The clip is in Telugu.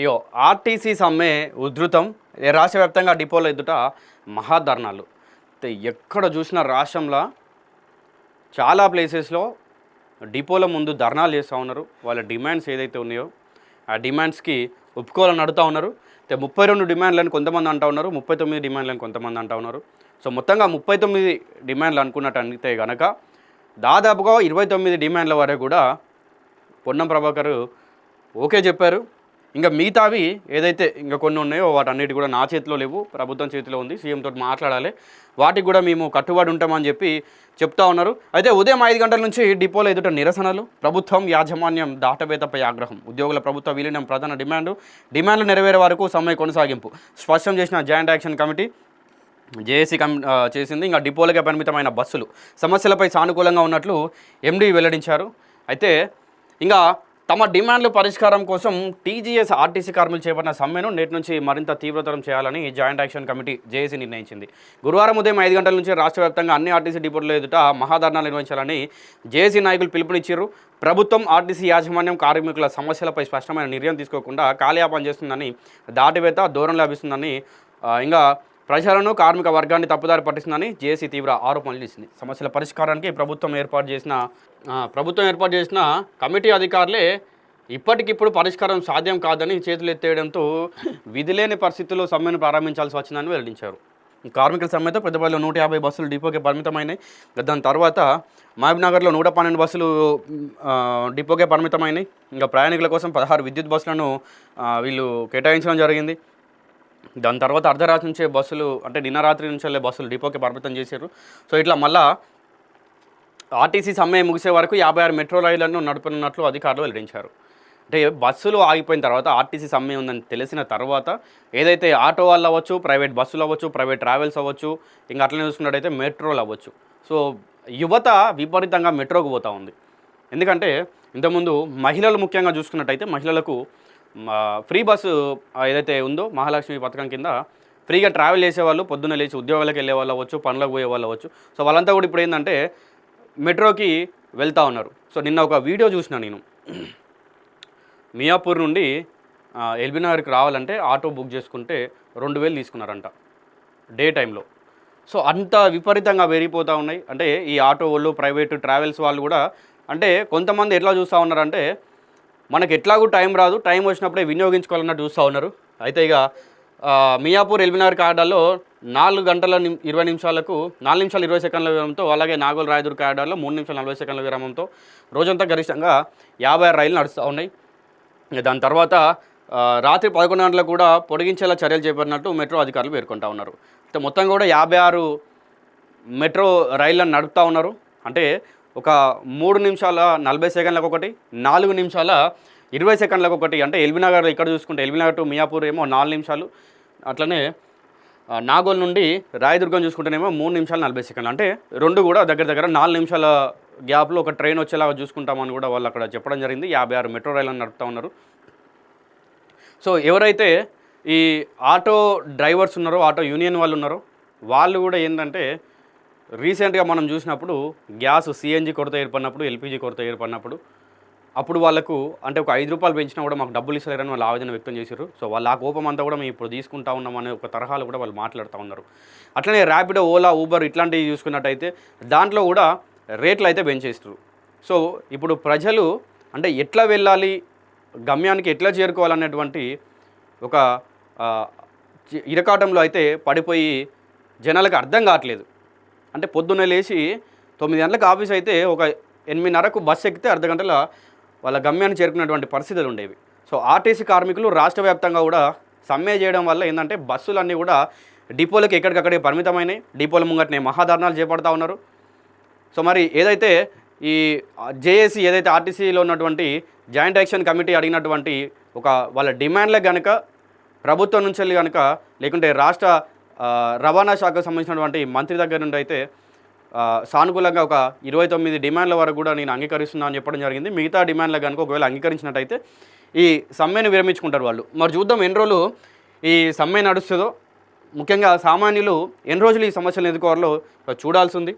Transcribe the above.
ఇగో ఆర్టీసీ సమ్మె ఉధృతం. రాష్ట్ర వ్యాప్తంగా డిపోల ఎదుట మహాధర్నాలు. ఎక్కడ చూసినా రాష్ట్రంలో చాలా ప్లేసెస్లో డిపోల ముందు ధర్నాలు చేస్తూ ఉన్నారు. వాళ్ళ డిమాండ్స్ ఏదైతే ఉన్నాయో ఆ డిమాండ్స్కి ఒప్పుకోవాలని అడుగుతూ ఉన్నారు. 32 డిమాండ్లను కొంతమంది అంటూ ఉన్నారు, 39 డిమాండ్లను కొంతమంది అంటూ ఉన్నారు. సో మొత్తంగా 39 డిమాండ్లు అనుకున్నట్టు అనితే కనుక దాదాపుగా 29 డిమాండ్ల వరకు కూడా పొన్నం ప్రభాకర్ ఓకే చెప్పారు. ఇంకా మిగతావి ఏదైతే ఇంకా కొన్ని ఉన్నాయో వాటన్నిటి కూడా నా చేతిలో లేవు, ప్రభుత్వం చేతిలో ఉంది, సీఎం తోటి మాట్లాడాలి, వాటికి కూడా మేము కట్టుబడి ఉంటామని చెప్పి చెప్తా ఉన్నారు. అయితే ఉదయం 5 గంటల నుంచి డిపోలో ఎదుట నిరసనలు, ప్రభుత్వం యాజమాన్యం దాటవేతపై ఆగ్రహం, ఉద్యోగుల ప్రభుత్వ విలీనం ప్రధాన డిమాండ్లు నెరవేరే వరకు సమ్మె కొనసాగింపు స్పష్టం చేసిన జాయింట్ యాక్షన్ కమిటీ జేఏసీ చేసింది. ఇంకా డిపోలకే పరిమితమైన బస్సులు సమస్యలపై సానుకూలంగా ఉన్నట్లు ఎండీ వెల్లడించారు. అయితే ఇంకా తమ డిమాండ్ల పరిష్కారం కోసం టీజీఎస్ ఆర్టీసీ కార్మికులు చేపట్టిన సమ్మెను నేటి నుంచి మరింత తీవ్రతరం చేయాలని జాయింట్ యాక్షన్ కమిటీ జేఏసీ నిర్ణయించింది. గురువారం ఉదయం 5 గంటల నుంచి రాష్ట్ర వ్యాప్తంగా అన్ని ఆర్టీసీ డిపోల ఎదుట మహాధర్నాలు నిర్వహించాలని జేఏసీ నాయకులు పిలుపునిచ్చారు. ప్రభుత్వం ఆర్టీసీ యాజమాన్యం కార్మికుల సమస్యలపై స్పష్టమైన నిర్ణయం తీసుకోకుండా కాలయాపన చేస్తుందని, దాటివేత ధోరణి లభిస్తుందని, ఇంకా ప్రజలను కార్మిక వర్గాన్ని తప్పుదారి పట్టిస్తుందని జేఏసీ తీవ్ర ఆరోపణలు చేసింది. సమస్యల పరిష్కారానికి ప్రభుత్వం ఏర్పాటు చేసిన కమిటీ అధికారులే ఇప్పటికిప్పుడు పరిష్కారం సాధ్యం కాదని చేతులు ఎత్తేయడంతో విధిలేని పరిస్థితుల్లో సమ్మెను ప్రారంభించాల్సి వచ్చిందని వెల్లడించారు. కార్మికుల సమ్మెతో పెద్దపల్లిలో 150 బస్సులు డిపోకి పరిమితమైనాయి. దాని తర్వాత మహబూబ్నగర్లో 112 బస్సులు డిపోకే పరిమితమైనాయి. ఇంకా ప్రయాణికుల కోసం 16 విద్యుత్ బస్సులను వీళ్ళు కేటాయించడం జరిగింది. దాని తర్వాత అర్ధరాత్రి నుంచే బస్సులు, అంటే నిన్న రాత్రి నుంచి వెళ్ళే బస్సులు డిపోకి పరిమితం చేశారు. సో ఇట్లా మళ్ళా ఆర్టీసీ సమ్మె ముగిసే వరకు 56 మెట్రో రైళ్లను నడపనున్నట్లు అధికారులు వెల్లడించారు. అంటే బస్సులు ఆగిపోయిన తర్వాత ఆర్టీసీ సమ్మె ఉందని తెలిసిన తర్వాత ఏదైతే ఆటో వాళ్ళు అవ్వచ్చు, ప్రైవేట్ బస్సులు అవ్వచ్చు, ప్రైవేట్ ట్రావెల్స్ అవ్వచ్చు, ఇంకా అట్లనే చూసుకున్నట్టయితే మెట్రోలు అవ్వచ్చు. సో యువత విపరీతంగా మెట్రోకు పోతూ ఉంది. ఎందుకంటే ఇంతకుముందు మహిళలు ముఖ్యంగా చూసుకున్నట్టయితే మహిళలకు ఫ్రీ బస్సు ఏదైతే ఉందో మహాలక్ష్మి పథకం కింద ఫ్రీగా ట్రావెల్ చేసేవాళ్ళు, పొద్దున్న లేచి ఉద్యోగాలకు వెళ్ళే వాళ్ళు అవ్వచ్చు, పనులకు పోయే వాళ్ళు అవ్వచ్చు. సో వాళ్ళంతా కూడా ఇప్పుడు ఏంటంటే మెట్రోకి వెళ్తూ ఉన్నారు. సో నిన్న ఒక వీడియో చూసిన నేను, మియాపూర్ నుండి ఎల్బీనగర్కి రావాలంటే ఆటో బుక్ చేసుకుంటే 2000 తీసుకున్నారంట డే టైంలో. సో అంత విపరీతంగా పెరిగిపోతూ ఉన్నాయి. అంటే ఈ ఆటో వాళ్ళు, ప్రైవేటు ట్రావెల్స్ వాళ్ళు కూడా, అంటే కొంతమంది ఎట్లా చూస్తూ ఉన్నారంటే మనకు ఎట్లాగూ టైం రాదు, టైం వచ్చినప్పుడే వినియోగించుకోవాలన్నట్టు చూస్తూ ఉన్నారు. అయితే ఇక మియాపూర్ ఎల్బీనగర్ కారిడార్లో 4 గంటల 20 నిమిషాలకు 4 నిమిషాలు 20 సెకండ్ల విరామంతో, అలాగే నాగోల్ రాయదుర్గ్ కారిడార్లో 3 నిమిషాలు 40 సెకండ్ల విరామంతో రోజంతా గరిష్టంగా 56 రైళ్లు నడుస్తూ ఉన్నాయి. దాని తర్వాత రాత్రి 11 గంటలకు కూడా పొడిగించేలా చర్యలు చేపట్టినట్టు మెట్రో అధికారులు పేర్కొంటూ ఉన్నారు. అయితే మొత్తం కూడా 56 మెట్రో రైళ్లను నడుపుతూ ఉన్నారు. అంటే ఒక 3 నిమిషాల 40 సెకండ్లకు ఒకటి, 4 నిమిషాల 20 సెకండ్లకు ఒకటి. అంటే ఎల్బీనగర్ ఇక్కడ చూసుకుంటే ఎల్బీనగర్ టు మియాపూర్ ఏమో 4 నిమిషాలు, అట్లనే నాగోల్ నుండి రాయదుర్గం చూసుకుంటేనేమో 3 నిమిషాలు 40 సెకండ్లు. అంటే రెండు కూడా దగ్గర దగ్గర 4 నిమిషాల గ్యాప్లో ఒక ట్రైన్ వచ్చేలాగా చూసుకుంటామని కూడా వాళ్ళు అక్కడ చెప్పడం జరిగింది. 56 మెట్రో రైళ్లను నడుపుతూ ఉన్నారు. సో ఎవరైతే ఈ ఆటో డ్రైవర్స్ ఉన్నారో, ఆటో యూనియన్ వాళ్ళు ఉన్నారో, వాళ్ళు కూడా ఏంటంటే రీసెంట్గా మనం చూసినప్పుడు గ్యాస్ సిఎన్జి కొరత ఏర్పడినప్పుడు, ఎల్పిజి కొరత ఏర్పడినప్పుడు అప్పుడు వాళ్ళకు అంటే ఒక 5 రూపాయలు పెంచినా కూడా మాకు డబ్బులు ఇస్తలేరని వాళ్ళు ఆవేదన వ్యక్తం చేశారు. సో వాళ్ళ ఆ కోపం అంతా కూడా మేము ఇప్పుడు తీసుకుంటా ఉన్నామనే ఒక తరహాలు కూడా వాళ్ళు మాట్లాడుతూ ఉన్నారు. అట్లనే ర్యాపిడో, ఓలా, ఊబర్ ఇట్లాంటివి చూసుకున్నట్టయితే దాంట్లో కూడా రేట్లు అయితే పెంచేస్తారు. సో ఇప్పుడు ప్రజలు అంటే ఎట్లా వెళ్ళాలి, గమ్యానికి ఎట్లా చేరుకోవాలనేటువంటి ఒక ఇరకాటంలో అయితే పడిపోయి జనాలకు అర్థం కావట్లేదు. అంటే పొద్దున్నే లేచి 9 గంటలకు ఆఫీస్ అయితే ఒక 8:30కు బస్సు ఎక్కితే అర్ధ గంటల వాళ్ళ గమ్యాన్ని చేరుకున్నటువంటి పరిస్థితులు ఉండేవి. సో ఆర్టీసీ కార్మికులు రాష్ట్ర వ్యాప్తంగా కూడా సమ్మె చేయడం వల్ల ఏంటంటే బస్సులన్నీ కూడా డిపోలకి ఎక్కడికక్కడే పరిమితమైనవి. డిపోల ముంగటనే మహాధర్నాలు చేపడతా ఉన్నారు. సో మరి ఏదైతే ఈ జేఏసీ ఏదైతే ఆర్టీసీలో ఉన్నటువంటి జాయింట్ యాక్షన్ కమిటీ అడిగినటువంటి ఒక వాళ్ళ డిమాండ్లకు కనుక ప్రభుత్వం నుంచి వెళ్ళి కనుక, లేకుంటే రాష్ట్ర రవాణా శాఖకు సంబంధించినటువంటి మంత్రి దగ్గర నుండి అయితే సానుకూలంగా ఒక 29 డిమాండ్ల వరకు కూడా నేను అంగీకరిస్తున్నా అని చెప్పడం జరిగింది. మిగతా డిమాండ్లకు కనుక ఒకవేళ అంగీకరించినట్టయితే ఈ సమ్మెను విరమించుకుంటారు వాళ్ళు. మరి చూద్దాం ఎన్ని రోజులు ఈ సమ్మె నడుస్తుందో. ముఖ్యంగా సామాన్యులు ఎన్ని రోజులు ఈ సమస్యలను ఎదుర్కోవాలో చూడాల్సి ఉంది.